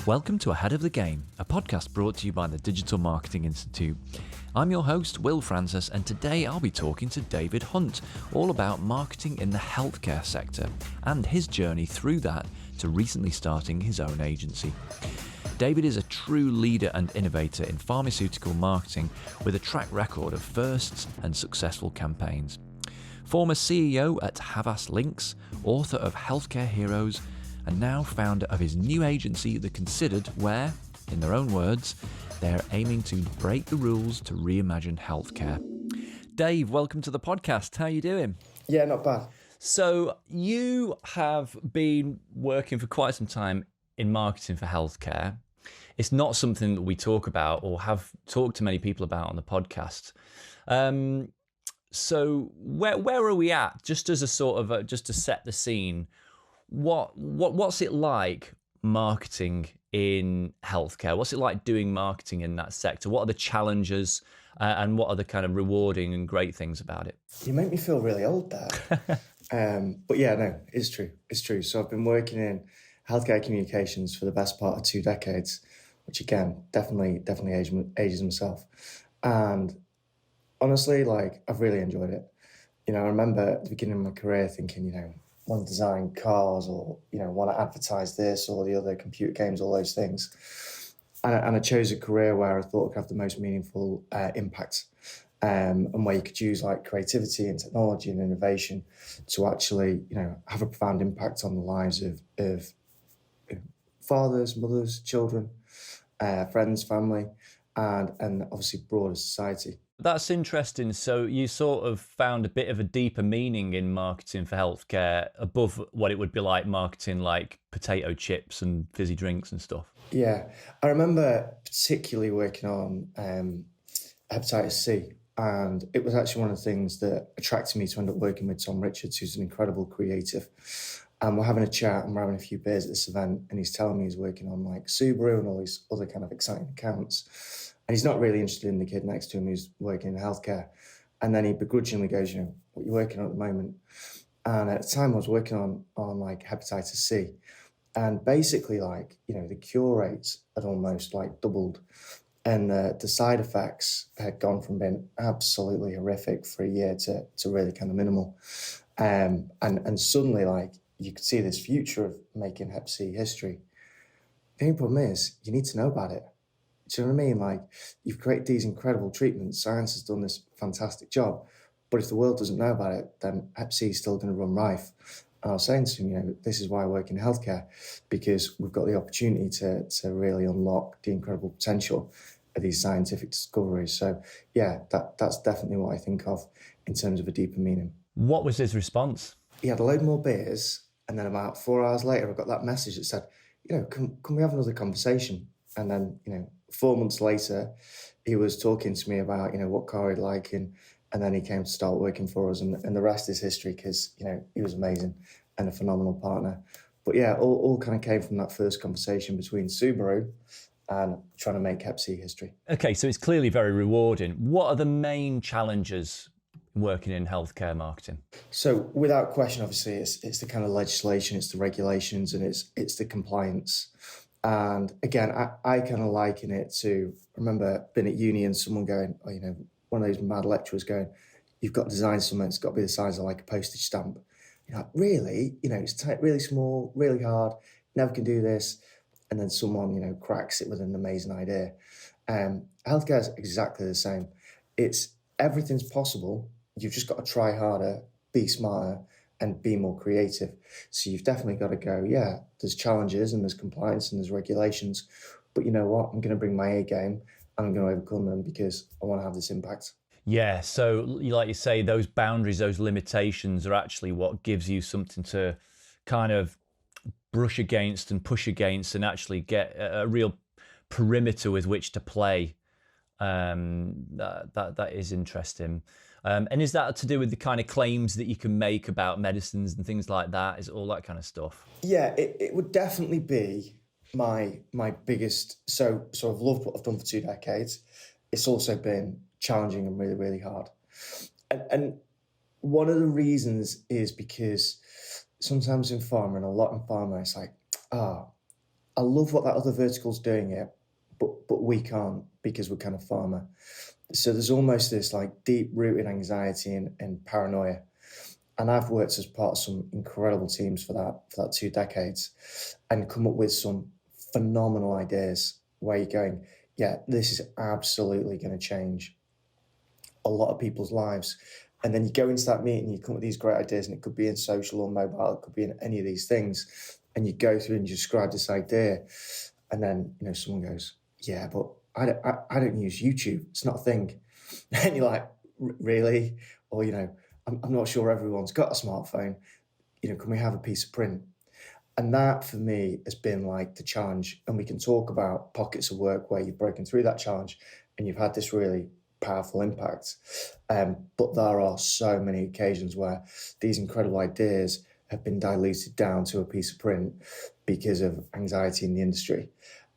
Welcome to Ahead of the Game, a podcast brought to you by the Digital Marketing Institute. I'm your host, Will Francis, and today I'll be talking to David Hunt all about marketing in the healthcare sector and his journey through that to recently starting his own agency. David is a true leader and innovator in pharmaceutical marketing with a track record of firsts and successful campaigns. Former CEO at Havas Lynx, author of Healthcare Heroes, and now founder of his new agency, The Considered, where, in their own words, they're aiming to break the rules to reimagine healthcare. Dave, welcome to the podcast. How are you doing? Yeah, not bad. So you have been working for quite some time in marketing for healthcare. It's not something that we talk about or have talked to many people about on the podcast. So where are we at? Just as a sort of just to set the scene. What's it like marketing in healthcare? What's it like doing marketing in that sector? What are the challenges and what are the kind of rewarding and great things about it? You make me feel really old there. But yeah, no, it's true. It's true. So I've been working in healthcare communications for the best part of 2 decades, which again, definitely ages myself. And honestly, I've really enjoyed it. I remember at the beginning of my career thinking, want to design cars or, want to advertise this or the other, computer games, all those things. And I chose a career where I thought I could have the most meaningful impact and where you could use creativity and technology and innovation to actually, have a profound impact on the lives of fathers, mothers, children, friends, family, and obviously broader society. That's interesting. So you sort of found a bit of a deeper meaning in marketing for healthcare above what it would be like marketing like potato chips and fizzy drinks and stuff. Yeah, I remember particularly working on hepatitis C, and it was actually one of the things that attracted me to end up working with Tom Richards, who's an incredible creative. And we're having a chat and we're having a few beers at this event, and he's telling me he's working on Subaru and all these other kind of exciting accounts. And he's not really interested in the kid next to him who's working in healthcare. And then he begrudgingly goes, what are you working on at the moment? And at the time I was working on hepatitis C. And basically the cure rates had almost doubled. And the side effects had gone from being absolutely horrific for a year to really kind of minimal. And suddenly you could see this future of making hep C history. The only problem is you need to know about it. Do you know what I mean? You've created these incredible treatments. Science has done this fantastic job. But if the world doesn't know about it, then hep C is still going to run rife. And I was saying to him, this is why I work in healthcare, because we've got the opportunity to really unlock the incredible potential of these scientific discoveries. So yeah, that's definitely what I think of in terms of a deeper meaning. What was his response? He had a load more beers. And then about 4 hours later, I got that message that said, can we have another conversation? And then, 4 months later, he was talking to me about, what car he'd like. And then he came to start working for us. And the rest is history because, he was amazing and a phenomenal partner. But yeah, all kind of came from that first conversation between Subaru and trying to make hep C history. Okay, so it's clearly very rewarding. What are the main challenges working in healthcare marketing? So without question, obviously, it's the kind of legislation, it's the regulations, and it's the compliance. And again, I kind of liken it to, I remember being at uni and someone going, one of those mad lecturers going, you've got to design something, it's got to be the size of a postage stamp. You're like, really? It's really small, really hard, never can do this. And then someone, cracks it with an amazing idea. Healthcare is exactly the same. Everything's possible. You've just got to try harder, be smarter, and be more creative. So you've definitely got to go, yeah, there's challenges and there's compliance and there's regulations, but you know what? I'm going to bring my A game and I'm going to overcome them because I want to have this impact. Yeah, so like you say, those boundaries, those limitations are actually what gives you something to kind of brush against and push against and actually get a real perimeter with which to play. That is interesting. And is that to do with the kind of claims that you can make about medicines and things like that? Is it all that kind of stuff? Yeah, it would definitely be my biggest. So I've loved what I've done for 2 decades. It's also been challenging and really, really hard. And one of the reasons is because sometimes in pharma, and a lot in pharma, it's I love what that other vertical's doing here, but we can't because we're kind of pharma. So there's almost this like deep-rooted anxiety and paranoia. And I've worked as part of some incredible teams for that 2 decades and come up with some phenomenal ideas where you're going, yeah, this is absolutely going to change a lot of people's lives. And then you go into that meeting, you come up with these great ideas, and it could be in social or mobile, it could be in any of these things. And you go through and you describe this idea, and then someone goes, "Yeah, but I don't use YouTube. It's not a thing." And you're like, "Really?" Or I'm not sure everyone's got a smartphone. Can we have a piece of print? And that for me has been like the challenge. And we can talk about pockets of work where you've broken through that challenge and you've had this really powerful impact. But there are so many occasions where these incredible ideas have been diluted down to a piece of print because of anxiety in the industry.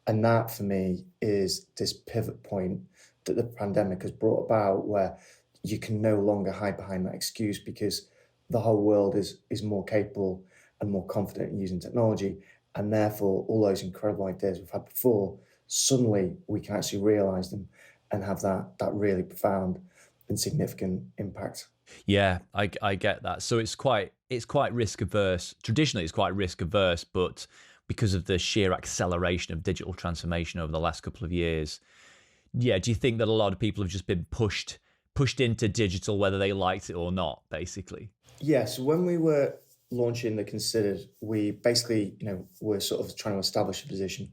And that for me is this pivot point that the pandemic has brought about, where you can no longer hide behind that excuse because the whole world is more capable and more confident in using technology. And therefore, all those incredible ideas we've had before, suddenly we can actually realize them and have that really profound and significant impact. Yeah, I get that. So it's quite risk averse. Traditionally, it's quite risk averse, but because of the sheer acceleration of digital transformation over the last couple of years, yeah, do you think that a lot of people have just been pushed into digital, whether they liked it or not, basically? Yeah, so when we were launching the Considered, we basically, were sort of trying to establish a position,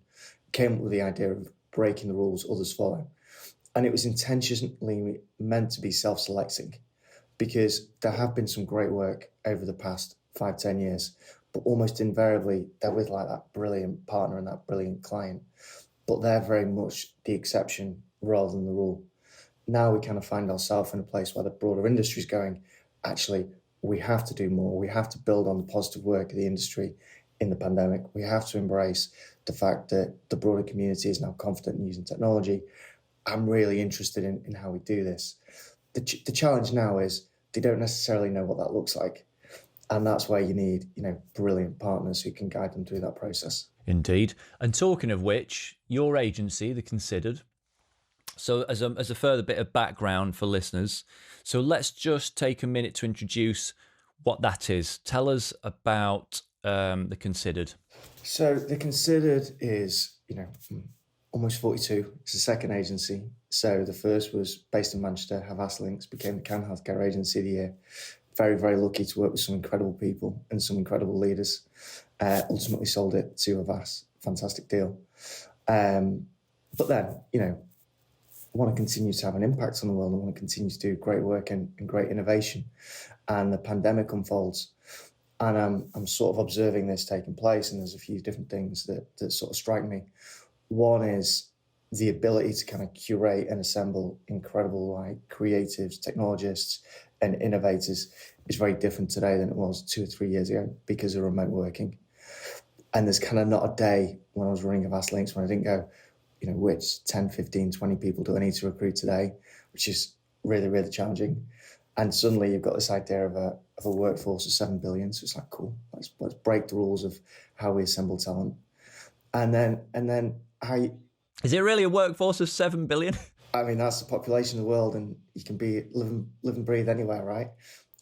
came up with the idea of breaking the rules others follow. And it was intentionally meant to be self-selecting, because there have been some great work over the past 5-10 years, but almost invariably they're with like that brilliant partner and that brilliant client, but they're very much the exception rather than the rule. Now we kind of find ourselves in a place where the broader industry is going, actually, we have to do more. We have to build on the positive work of the industry in the pandemic. We have to embrace the fact that the broader community is now confident in using technology. I'm really interested in how we do this. The challenge now is they don't necessarily know what that looks like. And that's where you need, brilliant partners who can guide them through that process. Indeed. And talking of which, your agency, The Considered. So as a further bit of background for listeners, so let's just take a minute to introduce what that is. Tell us about The Considered. So The Considered is, almost 42. It's the second agency. So the first was based in Manchester. Havas Lynx became the Cannes Healthcare Agency of the Year. Very, very lucky to work with some incredible people and some incredible leaders. Ultimately sold it to Havas. Fantastic deal. But then, I want to continue to have an impact on the world. I want to continue to do great work and great innovation. And the pandemic unfolds. And I'm sort of observing this taking place, and there's a few different things that sort of strike me. One is the ability to kind of curate and assemble incredible creatives, technologists, and innovators is very different today than it was 2 or 3 years ago because of remote working. And there's kind of not a day when I was running Havas Lynx when I didn't go, which 10, 15, 20 people do I need to recruit today, which is really, really challenging. And suddenly you've got this idea of a workforce of 7 billion. So it's like, cool, let's break the rules of how we assemble talent. And then how is it really a workforce of 7 billion? I mean, that's the population of the world, and you can be live and breathe anywhere, right?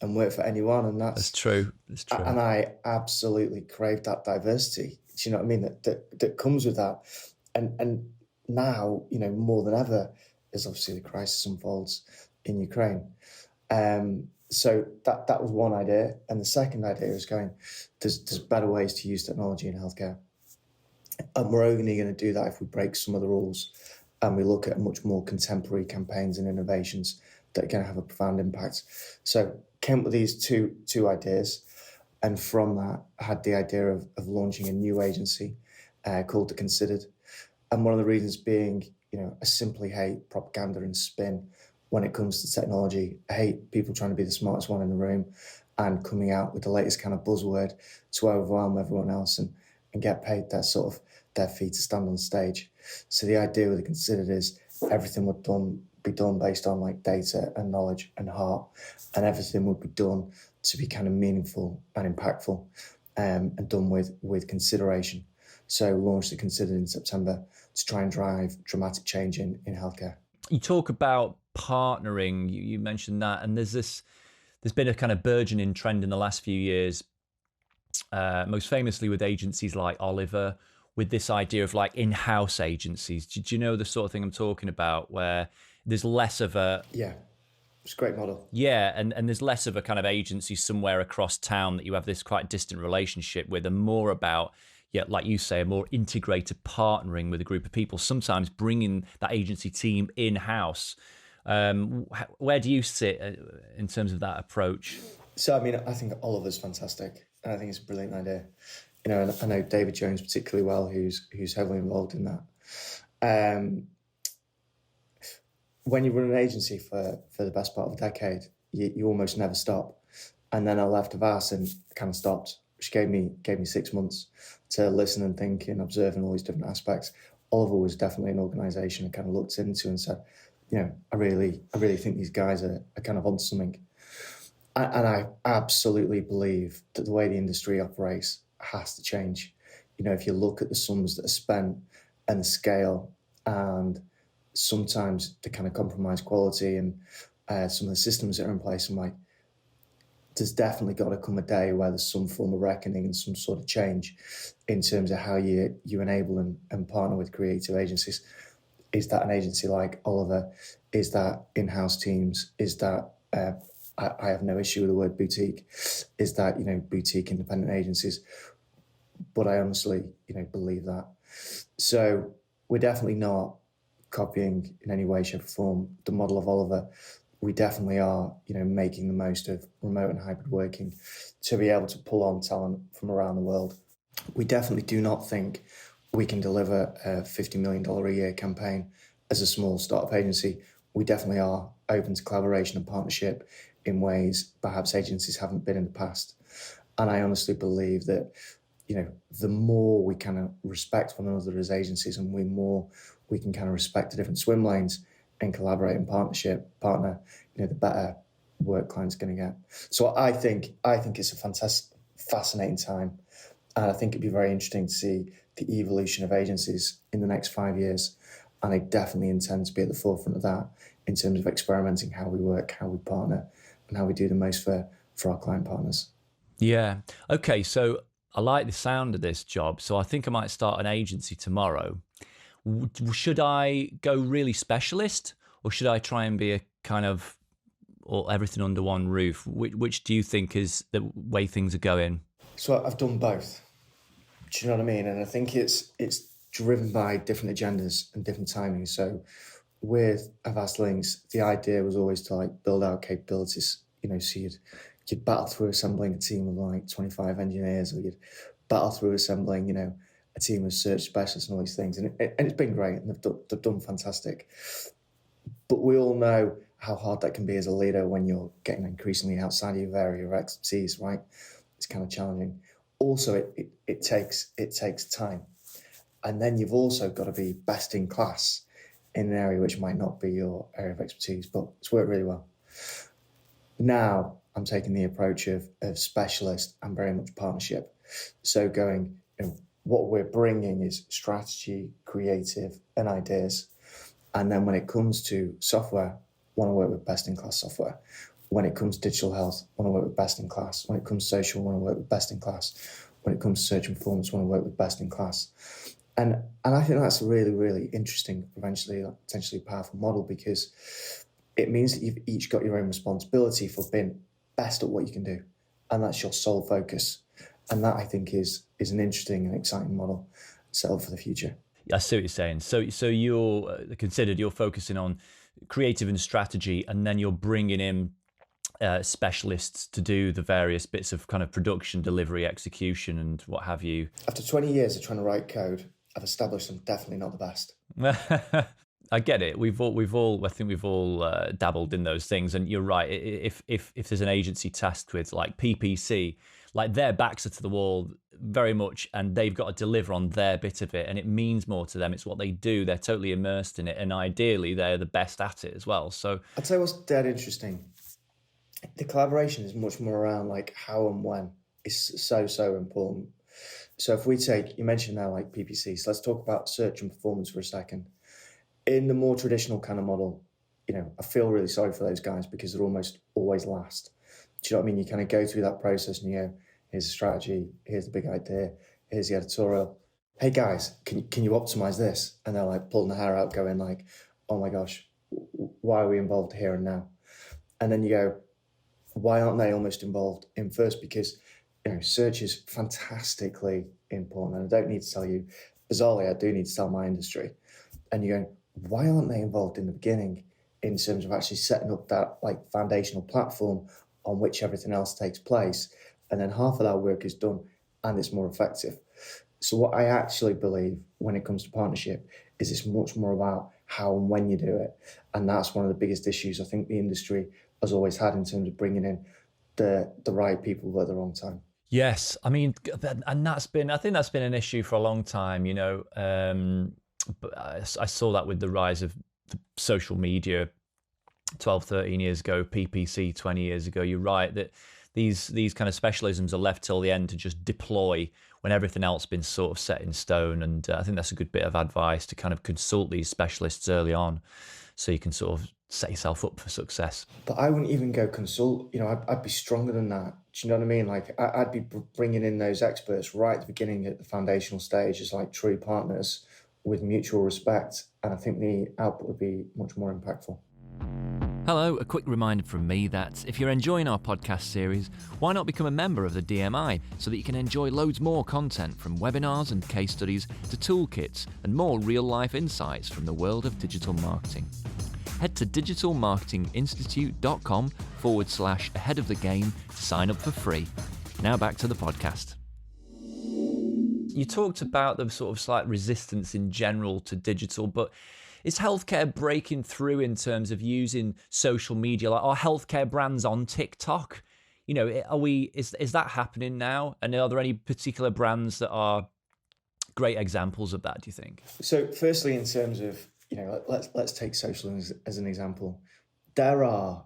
And work for anyone, and that's true. It's true. And I absolutely crave that diversity. Do you know what I mean? That comes with that. And now, more than ever, as obviously the crisis unfolds in Ukraine. So that was one idea. And the second idea is going, there's better ways to use technology in healthcare. And we're only going to do that if we break some of the rules and we look at much more contemporary campaigns and innovations that are going to have a profound impact. So came up with these two ideas. And from that, I had the idea of launching a new agency called The Considered. And one of the reasons being, I simply hate propaganda and spin when it comes to technology. I hate people trying to be the smartest one in the room and coming out with the latest kind of buzzword to overwhelm everyone else and get paid that sort of their fee to stand on stage. So the idea with The Considered is everything would be done based on like data and knowledge and heart, and everything would be done to be kind of meaningful and impactful, and done with consideration. So launched the Considered in September to try and drive dramatic change in healthcare. You talk about partnering, you mentioned that, and there's been a kind of burgeoning trend in the last few years, most famously with agencies like Oliver, with this idea of like in-house agencies. Do you know the sort of thing I'm talking about, where there's less of a... Yeah, it's a great model. Yeah, and there's less of a kind of agency somewhere across town that you have this quite distant relationship with, and more about, yeah, like you say, a more integrated partnering with a group of people, sometimes bringing that agency team in-house. Where do you sit in terms of that approach? So, I mean, I think Oliver's fantastic, and I think it's a brilliant idea. You know, and I know David Jones particularly well, who's heavily involved in that. When you run an agency for the best part of a decade, you almost never stop. And then I left Havas and kind of stopped, which gave me 6 months to listen and think and observe in all these different aspects. Oliver was definitely an organisation I kind of looked into and said, you know, I really think these guys are kind of onto something. And I absolutely believe that the way the industry operates has to change. You know, if you look at the sums that are spent and the scale, and sometimes the kind of compromised quality and some of the systems that are in place, I'm like, there's definitely got to come a day where there's some form of reckoning and some sort of change in terms of how you enable and partner with creative agencies. Is that an agency like Oliver? Is that in-house teams? Is that, I have no issue with the word boutique, is that, you know, boutique independent agencies? But I honestly, you know, believe that. So we're definitely not copying in any way, shape or form the model of Oliver. We definitely are, you know, making the most of remote and hybrid working to be able to pull on talent from around the world. We definitely do not think we can deliver a $50 million a year campaign as a small startup agency. We definitely are open to collaboration and partnership in ways perhaps agencies haven't been in the past. And I honestly believe that, you know, the more we kind of respect one another as agencies and we can kind of respect the different swim lanes and collaborate and partner, you know, the better work clients going to get. So I think it's a fascinating time. And I think it'd be very interesting to see the evolution of agencies in the next 5 years. And I definitely intend to be at the forefront of that in terms of experimenting how we work, how we partner, and how we do the most for our client partners. Yeah. Okay. So I like the sound of this job. So I think I might start an agency tomorrow. Should I go really specialist, or should I try and be a kind of all everything under one roof? Which do you think is the way things are going? So I've done both. Do you know what I mean? And I think it's driven by different agendas and different timings. So with Havas Lynx, the idea was always to like build out capabilities. You know, so you'd battle through assembling a team of like 25 engineers, or you'd battle through assembling, you know, a team of search specialists and all these things. And it's been great, and they've done fantastic. But we all know how hard that can be as a leader when you're getting increasingly outside of your area of expertise, right? It's kind of challenging. Also, it takes time. And then you've also got to be best in class in an area which might not be your area of expertise, but it's worked really well. Now I'm taking the approach of specialist and very much partnership. So going, you know, what we're bringing is strategy, creative, and ideas. And then when it comes to software, want to work with best-in-class software. When it comes to digital health, want to work with best-in-class. When it comes to social, want to work with best-in-class. When it comes to search and performance, want to work with best-in-class. And I think that's a really, really interesting, potentially powerful model, because it means that you've each got your own responsibility for being best at what you can do. And that's your sole focus. And that, I think, is an interesting and exciting model set up for the future. I see what you're saying. So you're you're focusing on creative and strategy, and then you're bringing in specialists to do the various bits of kind of production, delivery, execution, and what have you. After 20 years of trying to write code, I've established I'm definitely not the best. I get it. We've all I think we've all dabbled in those things, and you're right. If there's an agency tasked with like PPC, like their backs are to the wall very much, and they've got to deliver on their bit of it, and it means more to them. It's what they do. They're totally immersed in it, and ideally they're the best at it as well. So I'll tell you what's dead interesting. The collaboration is much more around like how and when is so important. So if we take, you mentioned now like PPC, so let's talk about search and performance for a second. In the more traditional kind of model, I feel really sorry for those guys because they're almost always last. Do you know what I mean? You kind of go through that process and you go, here's the strategy, here's the big idea, here's the editorial. Hey guys, can you optimize this? And they're like pulling their hair out going like, oh my gosh, why are we involved here and now? And then you go, why aren't they almost involved in first? Because search is fantastically important. And I don't need to tell you, bizarrely, I do need to tell my industry. And you're going, why aren't they involved in the beginning in terms of actually setting up that like foundational platform on which everything else takes place? And then half of that work is done and it's more effective. So what I actually believe when it comes to partnership is it's much more about how and when you do it. And that's one of the biggest issues I think the industry has always had in terms of bringing in the right people at the wrong time. Yes, I mean, and I think that's been an issue for a long time, but I saw that with the rise of social media 12, 13 years ago, PPC 20 years ago. You're right that these kind of specialisms are left till the end to just deploy when everything else has been sort of set in stone. And I think that's a good bit of advice to kind of consult these specialists early on so you can sort of set yourself up for success. But I wouldn't even go consult. I'd be stronger than that. Do you know what I mean? Like I'd be bringing in those experts right at the beginning, at the foundational stage, as like true partners with mutual respect. And I think the output would be much more impactful. Hello, a quick reminder from me that if you're enjoying our podcast series, why not become a member of the DMI so that you can enjoy loads more content, from webinars and case studies to toolkits and more real-life insights from the world of digital marketing. Head to digitalmarketinginstitute.com/ahead of the game to sign up for free. Now back to the podcast. You talked about the sort of slight resistance in general to digital, but is healthcare breaking through in terms of using social media? Like, are healthcare brands on TikTok? Is that happening now? And are there any particular brands that are great examples of that, do you think? So firstly, in terms of, let's take social as an example. There are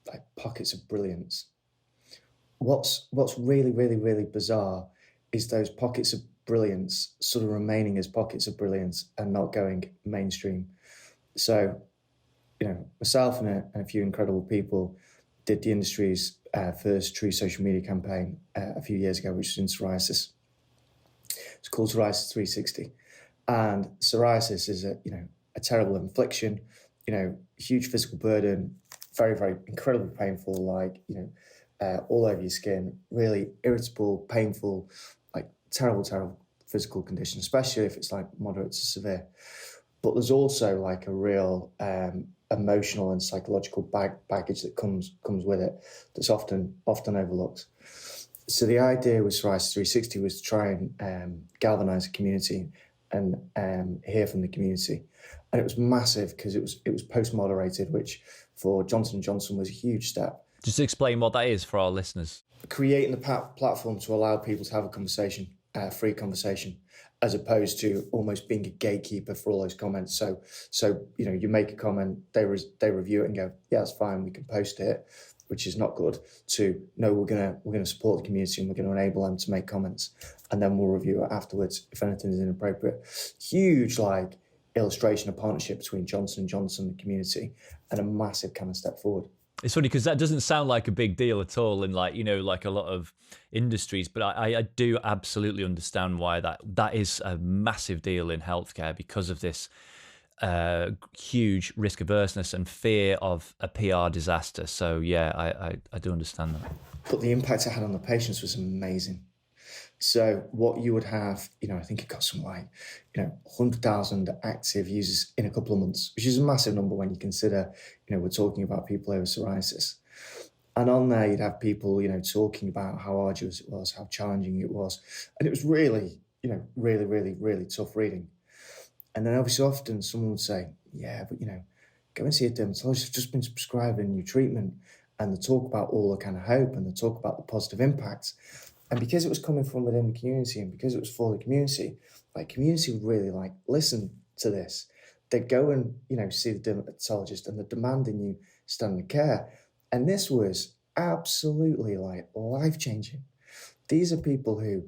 like pockets of brilliance. What's really, really, really bizarre is those pockets of brilliance sort of remaining as pockets of brilliance and not going mainstream. So, myself and a few incredible people did the industry's first true social media campaign a few years ago, which was in psoriasis. It's called Psoriasis 360. And psoriasis is a terrible infliction, huge physical burden, very, very incredibly painful, like, all over your skin, really irritable, painful, like terrible physical condition, especially if it's like moderate to severe. But there's also like a real emotional and psychological baggage that comes with it that's often overlooked. So the idea with Psoriasis 360 was to try and galvanize the community and hear from the community. And it was massive because it was post-moderated, which for Johnson & Johnson was a huge step. Just explain what that is for our listeners. Creating the platform to allow people to have a conversation, free conversation, as opposed to almost being a gatekeeper for all those comments. So you make a comment, they review it and go, yeah, that's fine, we can post it, which is not good. To no, we're gonna support the community and we're gonna enable them to make comments, and then we'll review it afterwards if anything is inappropriate. Huge like illustration of partnership between Johnson & Johnson and the community, and a massive kind of step forward. It's funny because that doesn't sound like a big deal at all in like a lot of industries, but I do absolutely understand why that is a massive deal in healthcare because of this huge risk averseness and fear of a PR disaster. So yeah, I do understand that. But the impact it had on the patients was amazing. So what you would have, I think it got some like, 100,000 active users in a couple of months, which is a massive number when you consider, we're talking about people over psoriasis. And on there, you'd have people, talking about how arduous it was, how challenging it was. And it was really, really, really, really tough reading. And then obviously often someone would say, yeah, but, go and see a dermatologist. I've just been prescribed a new treatment. And they talk about all the kind of hope and they talk about the positive impacts. And because it was coming from within the community and because it was for the community, like community would really like listen to this. They'd go and, see the dermatologist and they're demanding you standard care. And this was absolutely like life-changing. These are people who,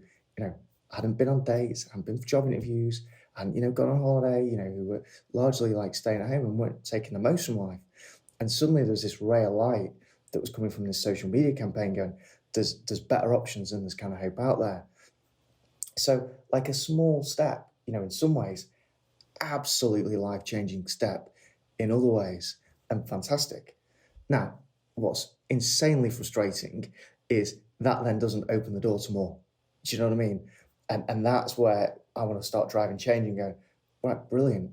hadn't been on dates, hadn't been for job interviews, and gone on holiday, who were largely like staying at home and weren't taking the most from life. And suddenly there was this ray of light that was coming from this social media campaign going, there's better options and there's kind of hope out there. So like a small step, in some ways, absolutely life-changing step in other ways, and fantastic. Now, what's insanely frustrating is that then doesn't open the door to more. Do you know what I mean? And that's where I want to start driving change and go, right, brilliant.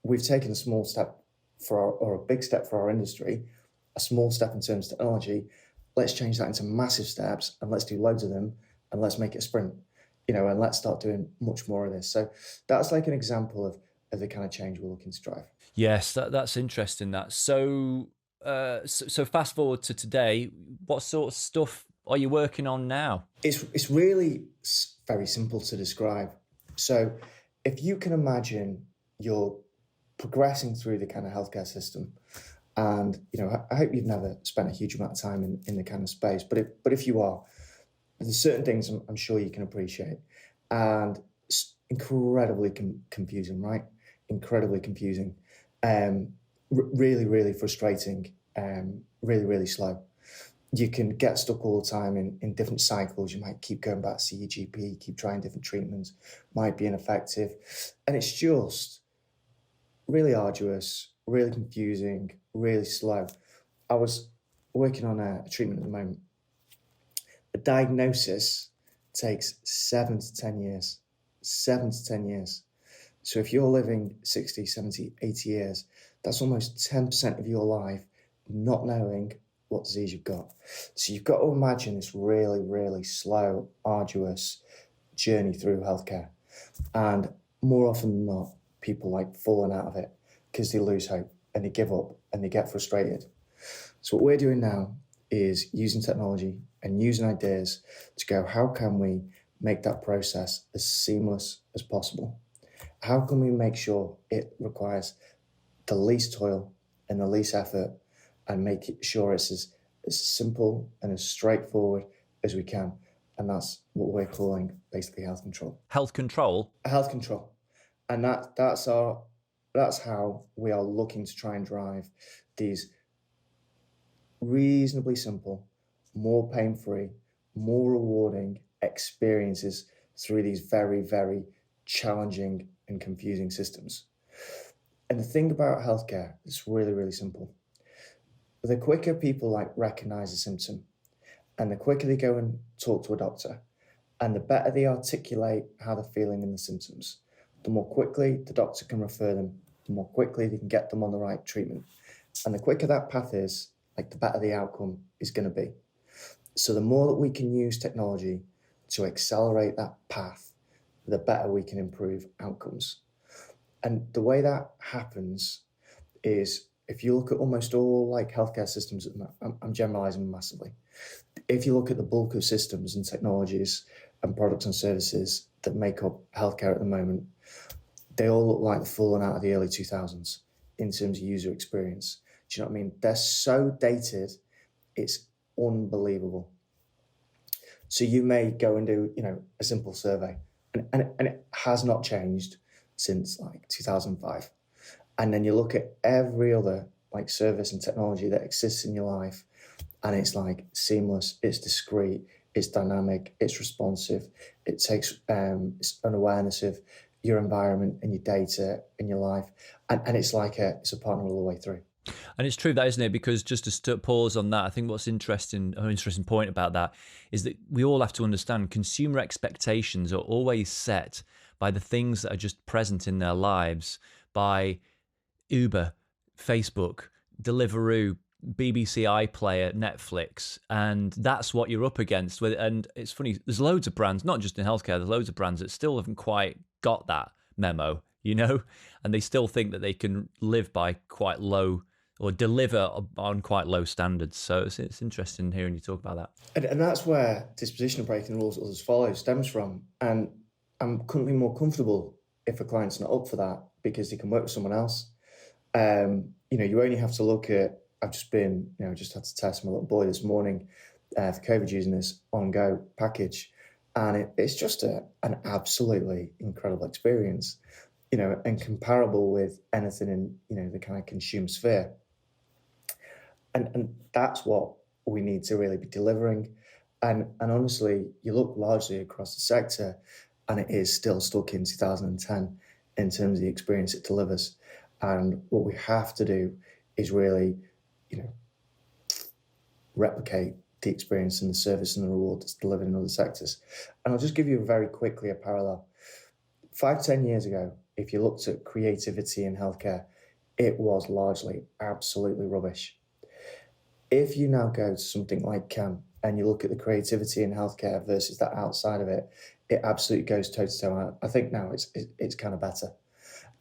We've taken a small step or a big step for our industry, a small step in terms of technology. Let's change that into massive steps and let's do loads of them and let's make it a sprint, and let's start doing much more of this. So that's like an example of the kind of change we're looking to drive. Yes, that's interesting. So fast forward to today, what sort of stuff are you working on now? It's really very simple to describe. So if you can imagine you're progressing through the kind of healthcare system, and I hope you've never spent a huge amount of time in the kind of space, but if you are, there's certain things I'm sure you can appreciate, and it's incredibly confusing, right? Incredibly confusing, really, really frustrating, really, really slow. You can get stuck all the time in different cycles. You might keep going back to see your GP, keep trying different treatments, might be ineffective. And it's just really arduous, really confusing, really slow. I was working on a treatment at the moment. A diagnosis takes 7 to 10 years. 7 to 10 years. So if you're living 60, 70, 80 years, that's almost 10% of your life not knowing what disease you've got. So you've got to imagine this really, really slow, arduous journey through healthcare. And more often than not, people like falling out of it because they lose hope and they give up and they get frustrated. So what we're doing now is using technology and using ideas to go, how can we make that process as seamless as possible? How can we make sure it requires the least toil and the least effort, and make sure it's as simple and as straightforward as we can? And that's what we're calling basically health control. Health control? Health control. And that's how we are looking to try and drive these reasonably simple, more pain-free, more rewarding experiences through these very, very challenging and confusing systems. And the thing about healthcare is really, really simple. The quicker people recognize a symptom, and the quicker they go and talk to a doctor, and the better they articulate how they're feeling in the symptoms, the more quickly the doctor can refer them, the more quickly they can get them on the right treatment. And the quicker that path is, the better the outcome is going to be. So the more that we can use technology to accelerate that path, the better we can improve outcomes. And the way that happens is, if you look at almost all healthcare systems, I'm generalizing massively. If you look at the bulk of systems and technologies and products and services that make up healthcare at the moment, they all look like they're falling out of the early 2000s in terms of user experience. Do you know what I mean? They're so dated, it's unbelievable. So you may go and do, a simple survey, and it has not changed since 2005. And then you look at every other service and technology that exists in your life, and it's seamless, it's discreet, it's dynamic, it's responsive, it takes an awareness of your environment and your data and your life, and it's it's a partner all the way through. And it's true that, isn't it? Because just to pause on that, I think what's an interesting point about that is that we all have to understand consumer expectations are always set by the things that are just present in their lives, by Uber, Facebook, Deliveroo, BBC iPlayer, Netflix, and that's what you're up against. And it's funny, there's loads of brands, not just in healthcare, there's loads of brands that still haven't quite got that memo, and they still think that they can live by quite low or deliver on quite low standards. So it's interesting hearing you talk about that. And that's where disposition of breaking the rules others follow stems from. And I couldn't be more comfortable if a client's not up for that, because they can work with someone else. You only have to look at, I've just had to test my little boy this morning for COVID using this On-Go package. And it's just an absolutely incredible experience, and comparable with anything in, the kind of consumer sphere. And that's what we need to really be delivering. And honestly, you look largely across the sector, and it is still stuck in 2010 in terms of the experience it delivers. And what we have to do is really, replicate the experience and the service and the reward that's delivered in other sectors. And I'll just give you very quickly a parallel. 5-10 years ago, if you looked at creativity in healthcare, it was largely absolutely rubbish. If you now go to something like CAM and you look at the creativity in healthcare versus that outside of it, it absolutely goes toe to toe. I think now it's kind of better.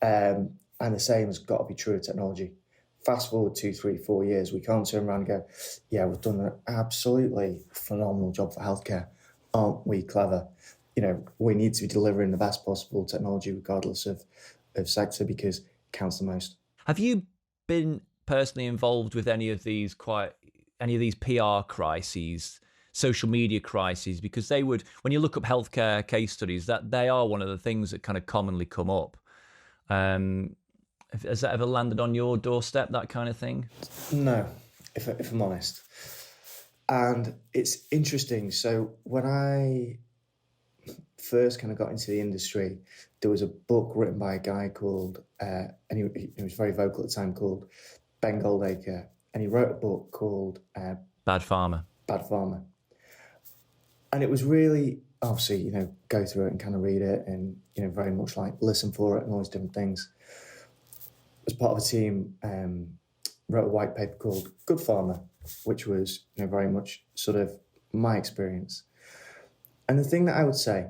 And the same has got to be true of technology. Fast forward 2, 3, 4 years, we can't turn around and go, yeah, we've done an absolutely phenomenal job for healthcare. Aren't we clever? We need to be delivering the best possible technology regardless of sector, because it counts the most. Have you been personally involved with any of these PR crises, social media crises? Because they would, when you look up healthcare case studies, that they are one of the things that kind of commonly come up. Has that ever landed on your doorstep, that kind of thing? No, if I'm honest. And it's interesting. So when I first kind of got into the industry, there was a book written by a guy called, and he was very vocal at the time, called Ben Goldacre. And he wrote a book called Bad Pharma. Bad Pharma. And it was really, obviously, go through it and kind of read it and, very much like listen for it and all these different things. As part of a team, wrote a white paper called Good Pharma, which was, very much sort of my experience. And the thing that I would say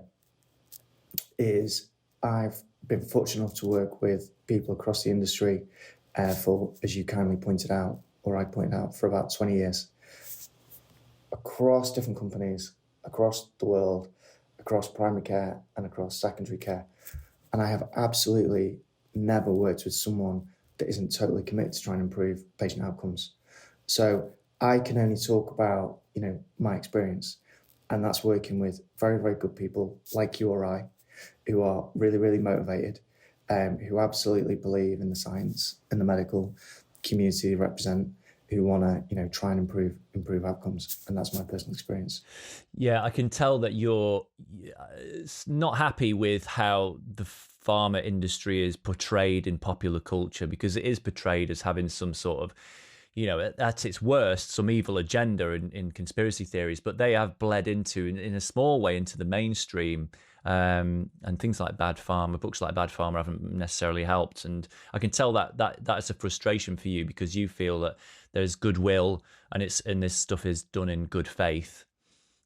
is I've been fortunate enough to work with people across the industry for, as you kindly pointed out, or I pointed out, for about 20 years, across different companies, across the world, across primary care and across secondary care. And I have absolutely never worked with someone that isn't totally committed to trying to improve patient outcomes. So I can only talk about, my experience. And that's working with very, very good people like you or I, who are really, really motivated, who absolutely believe in the science and the medical community they represent, who want to, try and improve outcomes. And that's my personal experience. Yeah, I can tell that you're not happy with how the pharma industry is portrayed in popular culture, because it is portrayed as having some sort of, at its worst, some evil agenda in conspiracy theories, but they have bled into, in a small way, into the mainstream. And things like Bad Pharma, books like Bad Pharma haven't necessarily helped. And I can tell that is a frustration for you, because you feel that there's goodwill and this stuff is done in good faith,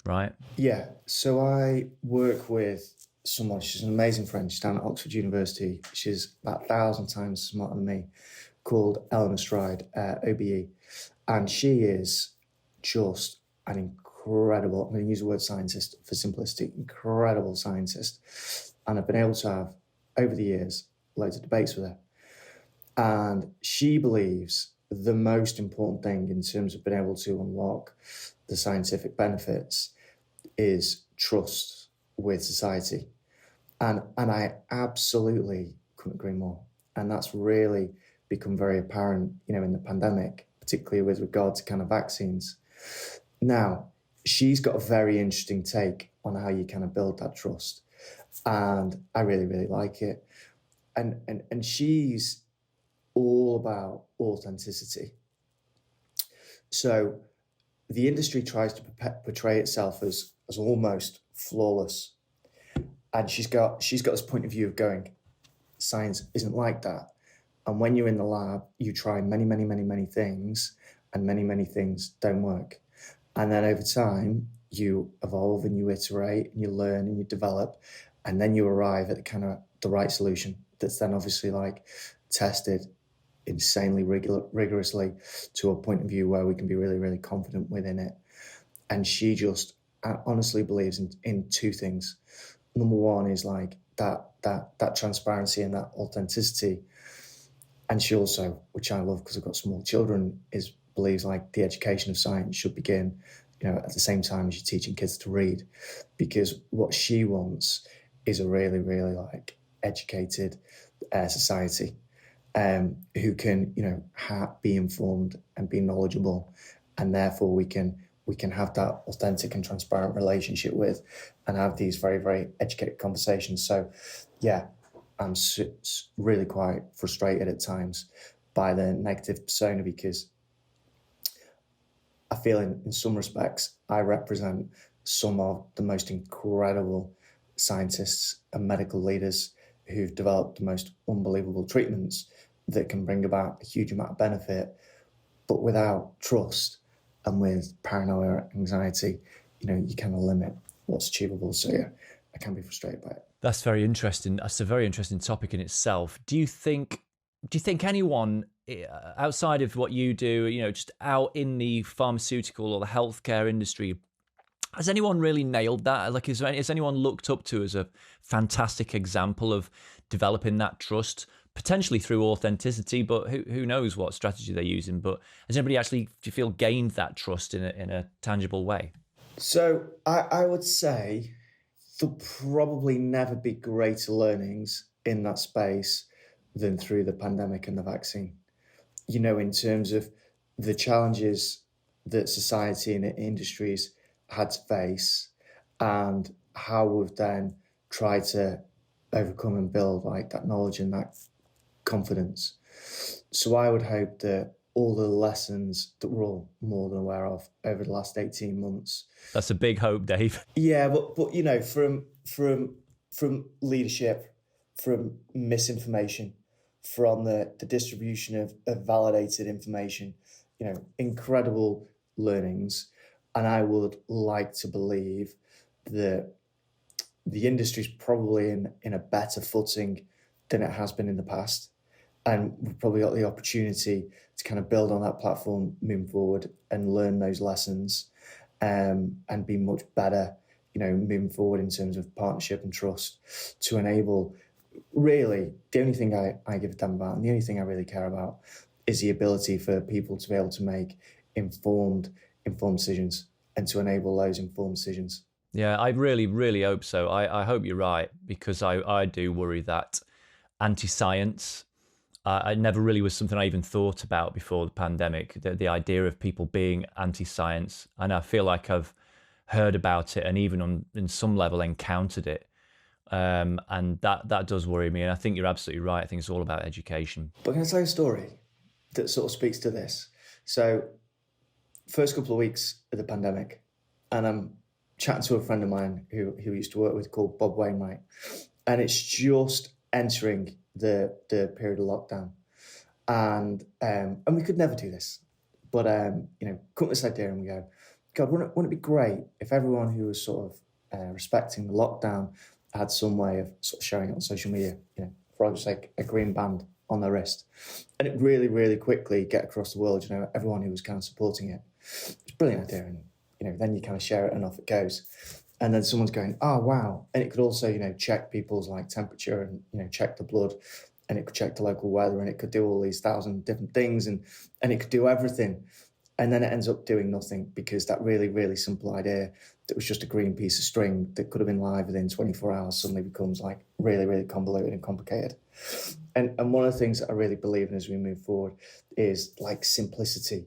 right? Yeah. So I work with someone, she's an amazing friend, she's down at Oxford University. She's about 1,000 times smarter than me, called Eleanor Stride, OBE. And she is just an incredible, I'm going to use the word scientist for simplicity, incredible scientist. And I've been able to have, over the years, loads of debates with her. And she believes the most important thing in terms of being able to unlock the scientific benefits is trust with society. And I absolutely couldn't agree more. And that's really become very apparent, in the pandemic, particularly with regard to kind of vaccines. Now, she's got a very interesting take on how you kind of build that trust. And I really, really like it. And she's all about authenticity. So the industry tries to portray itself as almost flawless. And she's got this point of view of going, science isn't like that. And when you're in the lab, you try many, many, many, many things, and many, many things don't work. And then over time, you evolve and you iterate and you learn and you develop, and then you arrive at the right solution that's then obviously tested insanely rigorously to a point of view where we can be really, really confident within it. And she just honestly believes in two things. Number one is that transparency and that authenticity. And she also, which I love because I've got small children, believes the education of science should begin at the same time as you're teaching kids to read, because what she wants is a really, really like educated society who can, be informed and be knowledgeable, and therefore we can have that authentic and transparent relationship with, and have these very, very educated conversations. So, yeah, I'm really quite frustrated at times by the negative persona, because I feel in some respects I represent some of the most incredible scientists and medical leaders who've developed the most unbelievable treatments that can bring about a huge amount of benefit, but without trust and with paranoia, anxiety, you kind of limit what's achievable. So yeah, I can be frustrated by it. That's very interesting. That's a very interesting topic in itself. Do you think anyone outside of what you do, just out in the pharmaceutical or the healthcare industry, has anyone really nailed that? Like, is anyone looked up to as a fantastic example of developing that trust, potentially through authenticity, but who knows what strategy they're using? But has anybody actually, do you feel, gained that trust in a tangible way? So I would say there'll probably never be greater learnings in that space than through the pandemic and the vaccine. In terms of the challenges that society and industries had to face, and how we've then tried to overcome and build like that knowledge and that confidence. So I would hope that all the lessons that we're all more than aware of over the last 18 months. That's a big hope, Dave. Yeah, but from leadership, from misinformation, from the distribution of validated information, incredible learnings. And I would like to believe that the industry's probably in a better footing than it has been in the past. And we've probably got the opportunity to kind of build on that platform moving forward and learn those lessons, and be much better, moving forward in terms of partnership and trust, to enable, really, the only thing I give a damn about, and the only thing I really care about, is the ability for people to be able to make informed decisions, and to enable those informed decisions. Yeah, I really, really hope so. I hope you're right, because I do worry that anti-science, it never really was something I even thought about before the pandemic, the idea of people being anti-science. And I feel like I've heard about it and even on some level encountered it. And that does worry me. And I think you're absolutely right. I think it's all about education. But can I tell you a story that sort of speaks to this? So first couple of weeks of the pandemic, and I'm chatting to a friend of mine who we used to work with called Bob Wainwright, and it's just entering the period of lockdown, and we could never do this, but come this idea, and we go, God, wouldn't it be great if everyone who was sort of respecting the lockdown had some way of sort of sharing it on social media, for argument's sake, a green band on their wrist, and it really, really quickly get across the world, everyone who was kind of supporting it. It's a brilliant idea, and then you kind of share it and off it goes. And then someone's going, oh, wow. And it could also, check people's like temperature and, check the blood, and it could check the local weather, and it could do all these 1,000 different things, and it could do everything. And then it ends up doing nothing, because that really, really simple idea that was just a green piece of string that could have been live within 24 hours suddenly becomes like really, really convoluted and complicated. And one of the things that I really believe in as we move forward is like simplicity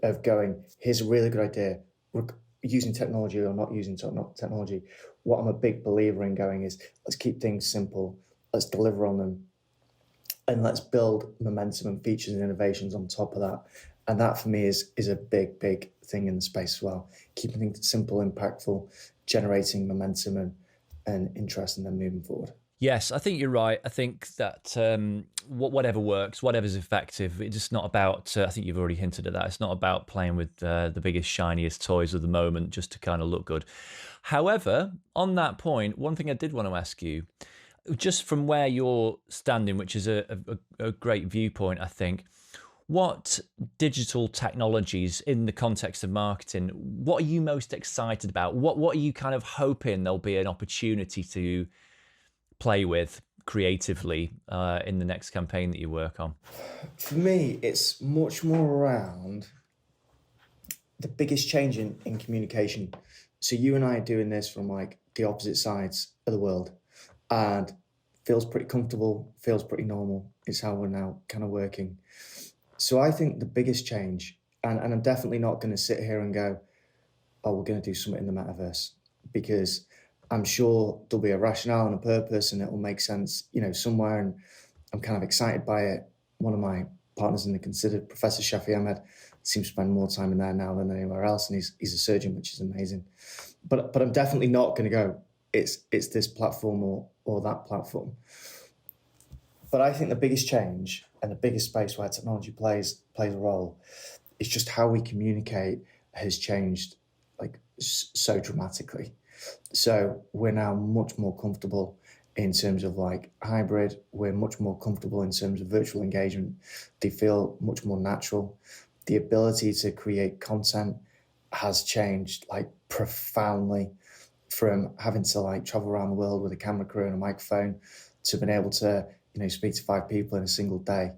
of going, here's a really good idea, using technology or not using technology. What I'm a big believer in going is, let's keep things simple, let's deliver on them, and let's build momentum and features and innovations on top of that. And that for me is a big, big thing in the space as well. Keeping things simple, impactful, generating momentum and interest, and then moving forward. Yes, I think you're right. I think that whatever works, whatever's effective, it's just not about, I think you've already hinted at that, it's not about playing with the biggest, shiniest toys of the moment just to kind of look good. However, on that point, one thing I did want to ask you, just from where you're standing, which is a great viewpoint, I think, what digital technologies in the context of marketing, what are you most excited about? What are you kind of hoping there'll be an opportunity to play with creatively in the next campaign that you work on? For me, it's much more around the biggest change in communication. So you and I are doing this from like the opposite sides of the world, and feels pretty comfortable, feels pretty normal. Is how we're now kind of working. So I think the biggest change, and I'm definitely not going to sit here and go, oh, we're going to do something in the metaverse, because I'm sure there'll be a rationale and a purpose and it will make sense, somewhere. And I'm kind of excited by it. One of my partners in the Considered, Professor Shafi Ahmed, seems to spend more time in there now than anywhere else. And he's a surgeon, which is amazing. But I'm definitely not going to go, it's this platform or that platform. But I think the biggest change and the biggest space where technology plays a role is just how we communicate has changed like so dramatically. So we're now much more comfortable in terms of like hybrid. We're much more comfortable in terms of virtual engagement. They feel much more natural. The ability to create content has changed like profoundly, from having to like travel around the world with a camera crew and a microphone to being able to, speak to 5 people in a single day.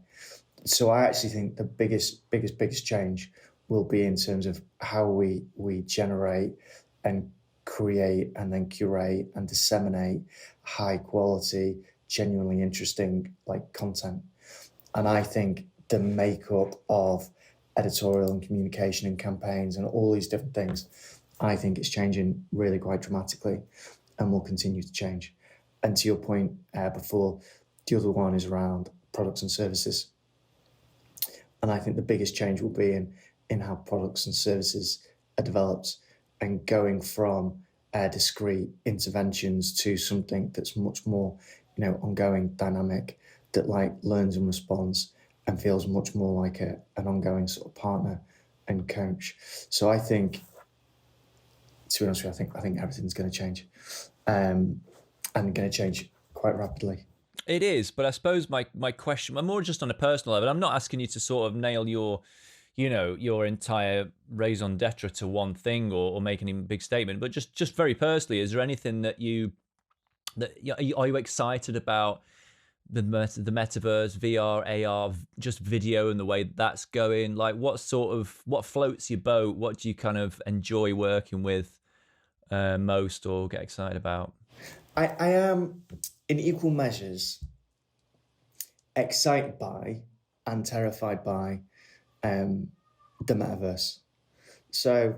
So I actually think the biggest change will be in terms of how we generate and create and then curate and disseminate high quality, genuinely interesting like content. And I think the makeup of editorial and communication and campaigns and all these different things, I think it's changing really quite dramatically and will continue to change. And to your point before, the other one is around products and services. And I think the biggest change will be in how products and services are developed, and going from discrete interventions to something that's much more, ongoing, dynamic, that like learns and responds and feels much more like an ongoing sort of partner and coach. So I think, to be honest with you, I think everything's going to change, and going to change quite rapidly. It is, but I suppose my question, I'm more just on a personal level. I'm not asking you to sort of nail your entire raison d'etre to one thing or make any big statement, but just very personally, is there anything that are you excited about the metaverse, VR, AR, just video and the way that's going? Like, what floats your boat? What do you kind of enjoy working with most or get excited about? I am in equal measures excited by and terrified by the metaverse. So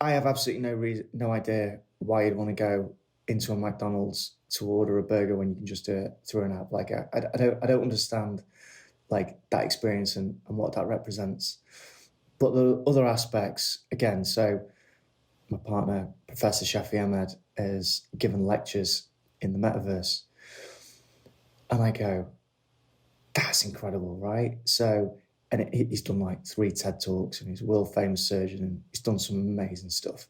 I have absolutely no idea why you'd want to go into a McDonald's to order a burger when you can just do it through an app. Like I don't understand like that experience and what that represents. But the other aspects, again, so my partner, Professor Shafi Ahmed, has given lectures in the metaverse. And I go, that's incredible, right? So, and he's done like 3 TED Talks, and he's a world famous surgeon, and he's done some amazing stuff.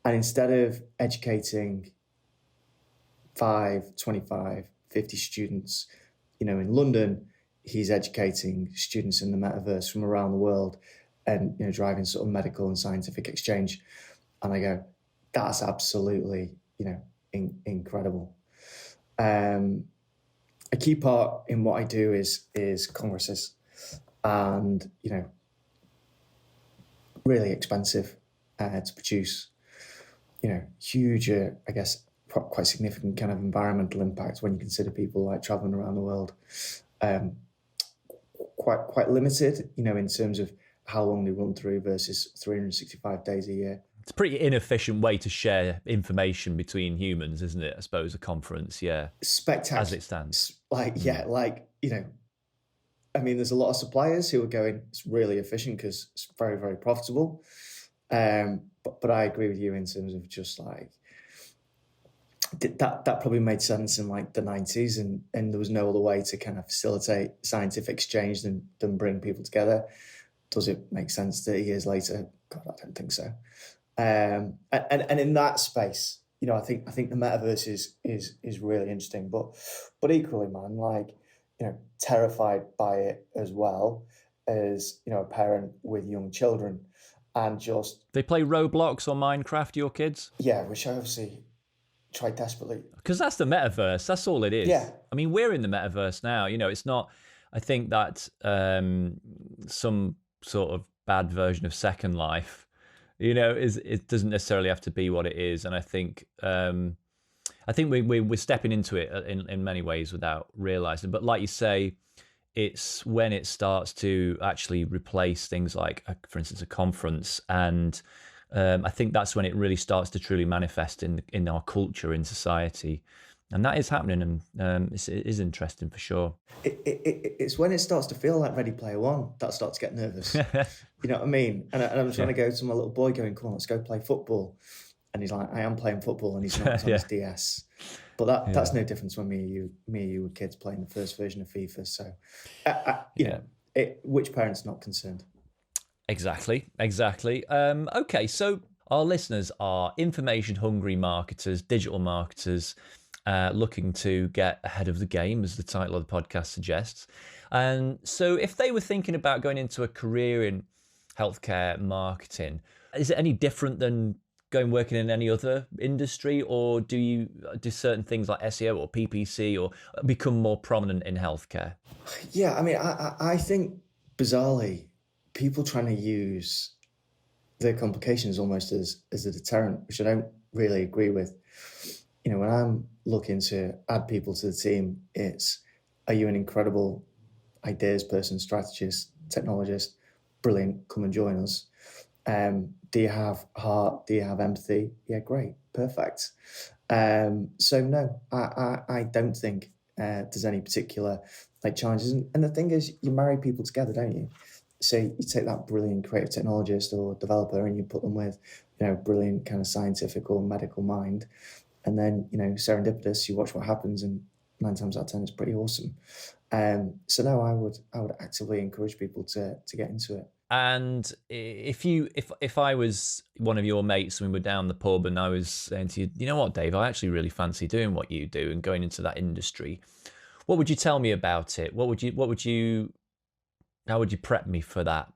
And instead of educating 5, 25, 50 students, in London, he's educating students in the metaverse from around the world and, driving sort of medical and scientific exchange. And I go, that's absolutely, incredible. A key part in what I do is congresses, and, really expensive to produce, huge, I guess, quite significant kind of environmental impact when you consider people like traveling around the world. Quite limited, in terms of how long they run through versus 365 days a year. It's a pretty inefficient way to share information between humans, isn't it? I suppose a conference, yeah. Spectacular. As it stands. There's a lot of suppliers who are going, it's really efficient because it's very, very profitable. But I agree with you in terms of just like, that probably made sense in like the 90s, and there was no other way to kind of facilitate scientific exchange than bring people together. Does it make sense 30 years later? God, I don't think so. And in that space, I think the metaverse is really interesting, but equally, man, like, terrified by it as well as, a parent with young children, and just... They play Roblox or Minecraft, your kids? Yeah, which I obviously try desperately. Because that's the metaverse. That's all it is. Yeah. I mean, we're in the metaverse now. It's not... I think that some sort of bad version of Second Life, it doesn't necessarily have to be what it is. And I think we're stepping into it in many ways without realizing. But like you say, it's when it starts to actually replace things like, for instance, a conference. And I think that's when it really starts to truly manifest in our culture, in society. And that is happening, and it is interesting for sure. It's when it starts to feel like Ready Player One that I start to get nervous. You know what I mean? And I'm trying to go to my little boy going, come on, let's go play football. And he's like, I am playing football, and he's not on his DS. But that's no difference when me and you were kids playing the first version of FIFA. So, which parent's not concerned? Exactly. Okay, so our listeners are information-hungry marketers, digital marketers, looking to get ahead of the game, as the title of the podcast suggests. And so if they were thinking about going into a career in healthcare marketing, is it any different than working in any other industry, or do certain things like SEO or PPC or become more prominent in healthcare? Yeah, I mean, I think bizarrely, people trying to use their complications almost as a deterrent, which I don't really agree with. When I'm looking to add people to the team, it's, are you an incredible ideas person, strategist, technologist? Brilliant, come and join us. Do you have heart? Do you have empathy? Yeah, great, perfect. So no, I don't think there's any particular challenges. And the thing is, you marry people together, don't you? So you take that brilliant creative technologist or developer and you put them with, brilliant kind of scientific or medical mind. And then, serendipitous, you watch what happens, and 9 times out of 10, it's pretty awesome. So no, I would actively encourage people to get into it. And if I was one of your mates and we were down the pub and I was saying to you, you know what, Dave, I actually really fancy doing what you do and going into that industry, what would you tell me about it? How would you prep me for that,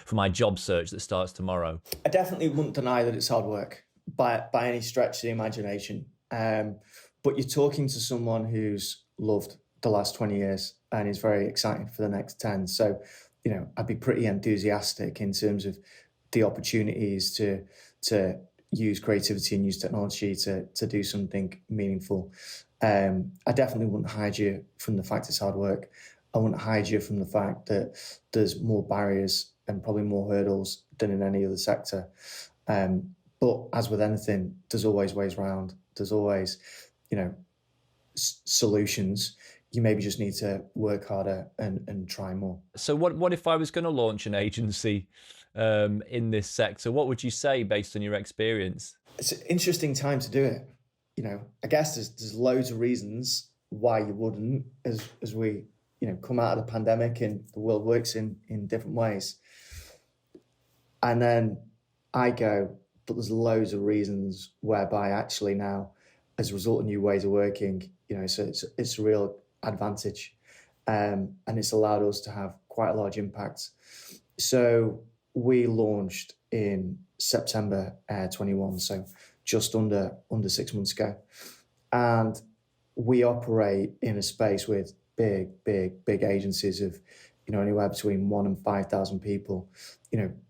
for my job search that starts tomorrow? I definitely wouldn't deny that it's hard work by any stretch of the imagination. But you're talking to someone who's loved the last 20 years and is very excited for the next 10. So, I'd be pretty enthusiastic in terms of the opportunities to use creativity and use technology to do something meaningful. I definitely wouldn't hide you from the fact it's hard work. I wouldn't hide you from the fact that there's more barriers and probably more hurdles than in any other sector. But as with anything, there's always ways around. There's always, solutions. You maybe just need to work harder and try more. So what if I was going to launch an agency in this sector? What would you say based on your experience? It's an interesting time to do it. I guess there's loads of reasons why you wouldn't as we, come out of the pandemic and the world works in different ways. And then I go, but there's loads of reasons whereby actually now, as a result of new ways of working, so it's a real advantage. And it's allowed us to have quite a large impact. So we launched in September 21, so just under 6 months ago. And we operate in a space with big agencies of, anywhere between 1 and 5,000 people,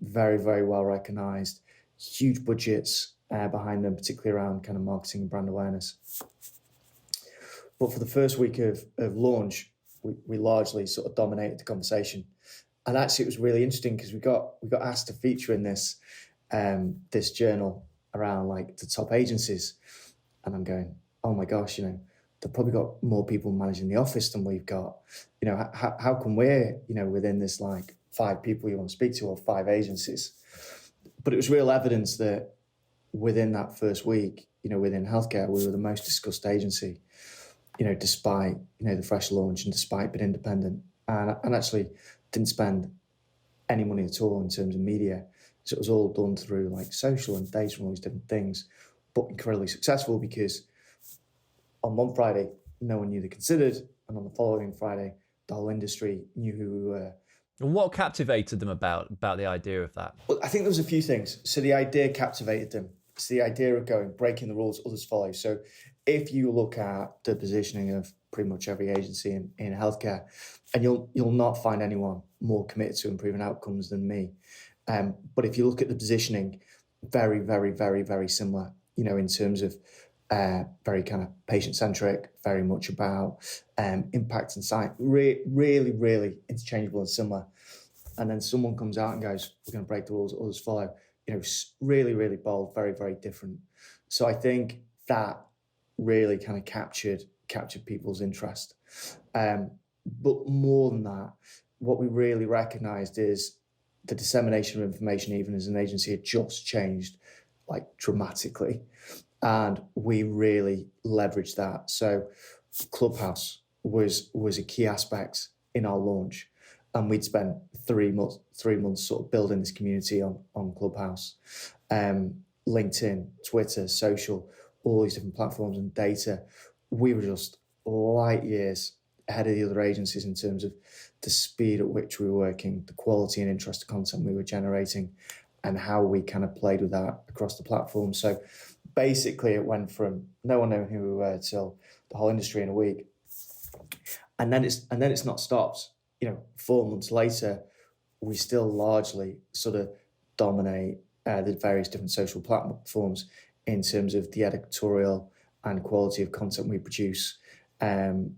very, very well recognized, huge budgets behind them, particularly around kind of marketing and brand awareness. But for the first week of launch, we largely sort of dominated the conversation. And actually it was really interesting because we got asked to feature in this journal around the top agencies. And I'm going, oh my gosh, they've probably got more people managing the office than we've got. How come we're, within this 5 people you want to speak to or 5 agencies? But it was real evidence that within that first week, within healthcare, we were the most discussed agency, despite, the fresh launch and despite being independent and actually didn't spend any money at all in terms of media. So it was all done through social and data and all these different things, but incredibly successful because on one Friday, no one knew they considered, and on the following Friday, the whole industry knew who we were. And what captivated them about the idea of that? Well, I think there was a few things. So the idea captivated them. It's the idea of breaking the rules, others follow. So if you look at the positioning of pretty much every agency in healthcare, and you'll not find anyone more committed to improving outcomes than me. But if you look at the positioning, very, very, very, very similar, in terms of very kind of patient-centric, very much about impact and science, really, really interchangeable and similar. And then someone comes out and goes, we're going to break the rules, others follow. Really, really bold, very, very different. So I think that really kind of captured people's interest. But more than that, what we really recognised is the dissemination of information, even as an agency, had just changed like dramatically. And we really leveraged that. So Clubhouse was a key aspect in our launch. And we'd spent 3 months sort of building this community on Clubhouse. LinkedIn, Twitter, social, all these different platforms and data. We were just light years ahead of the other agencies in terms of the speed at which we were working, the quality and interest of content we were generating, and how we kind of played with that across the platform. So basically it went from no one knowing who we were till the whole industry in a week. And then it's not stopped. 4 months later, we still largely sort of dominate the various different social platforms in terms of the editorial and quality of content we produce, and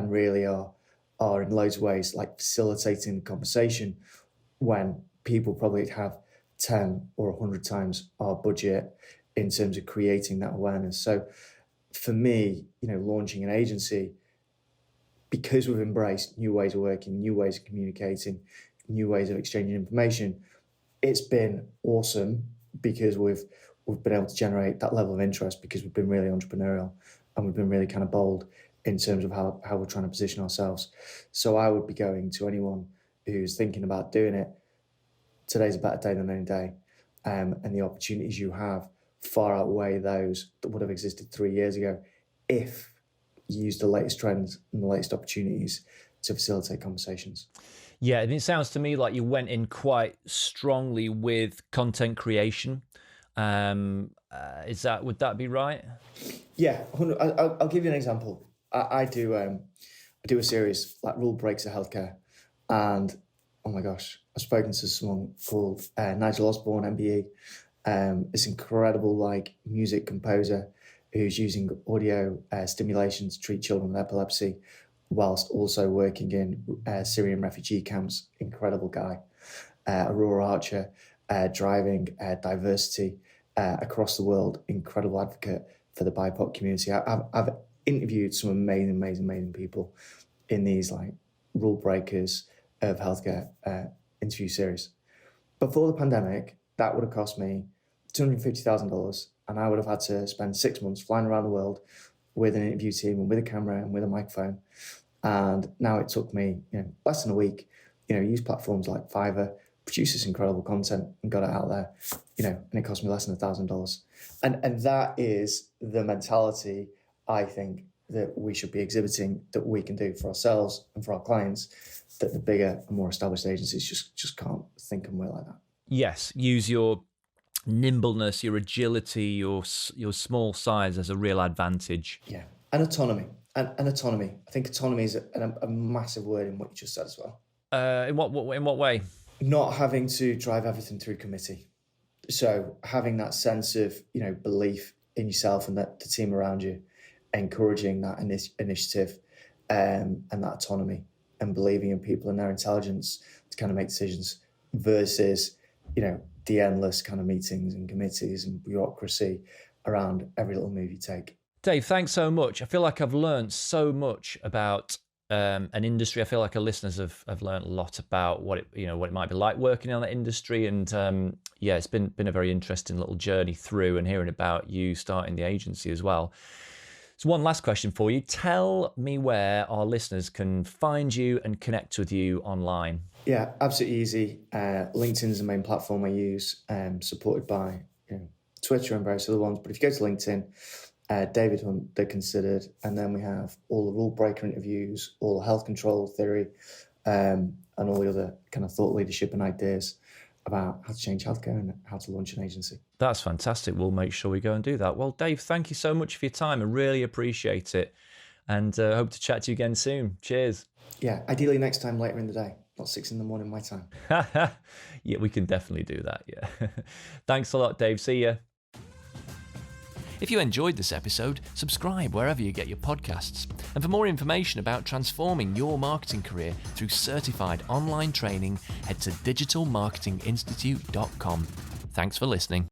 really are in loads of ways like facilitating the conversation when people probably have 10 or 100 times our budget in terms of creating that awareness. So for me, launching an agency, because we've embraced new ways of working, new ways of communicating, new ways of exchanging information, it's been awesome because we've been able to generate that level of interest because we've been really entrepreneurial and we've been really kind of bold in terms of how we're trying to position ourselves. So I would be going to anyone who's thinking about doing it, today's a better day than any day. And the opportunities you have far outweigh those that would have existed 3 years ago if you use the latest trends and the latest opportunities to facilitate conversations. Yeah, and it sounds to me like you went in quite strongly with content creation. Would that be right? Yeah, I'll give you an example. I do a series like Rule Breaks of Healthcare, and oh my gosh, I've spoken to someone called Nigel Osborne, MBE, this incredible like music composer who's using audio stimulation to treat children with epilepsy, whilst also working in Syrian refugee camps. Incredible guy. Aurora Archer, driving diversity across the world. Incredible advocate for the BIPOC community. I've interviewed some amazing people in these like rule breakers of healthcare interview series. Before the pandemic, that would have cost me $250,000, and I would have had to spend 6 months flying around the world with an interview team and with a camera and with a microphone. And now it took me, less than a week, use platforms like Fiverr, produce this incredible content and got it out there, and it cost me less than $1,000. And that is the mentality I think that we should be exhibiting, that we can do for ourselves and for our clients, that the bigger and more established agencies just can't think and work like that. Yes, use your nimbleness, your agility, your small size as a real advantage. Yeah, and autonomy. And autonomy. I think autonomy is a massive word in what you just said as well. In what way? Not having to drive everything through committee. So having that sense of belief in yourself and that the team around you, encouraging that initiative and that autonomy, and believing in people and their intelligence to kind of make decisions versus the endless kind of meetings and committees and bureaucracy around every little move you take. Dave, thanks so much. I feel like I've learned so much about an industry. I feel like our listeners have learned a lot about what it might be like working in that industry. And it's been a very interesting little journey through, and hearing about you starting the agency as well. So one last question for you. Tell me where our listeners can find you and connect with you online. Yeah, absolutely easy. LinkedIn is the main platform I use, supported by Twitter and various other ones. But if you go to LinkedIn, David Hunt, They're Considered, and then we have all the rule breaker interviews, all the health control theory, and all the other kind of thought leadership and ideas about how to change healthcare and how to launch an agency. That's fantastic. We'll make sure we go and do that. Well, Dave, thank you so much for your time. I really appreciate it, and hope to chat to you again soon. Cheers. Yeah, ideally next time later in the day. not 6 in the morning my time. Yeah, we can definitely do that. Yeah. Thanks a lot, Dave. See ya. If you enjoyed this episode, subscribe wherever you get your podcasts. And for more information about transforming your marketing career through certified online training, head to digitalmarketinginstitute.com. Thanks for listening.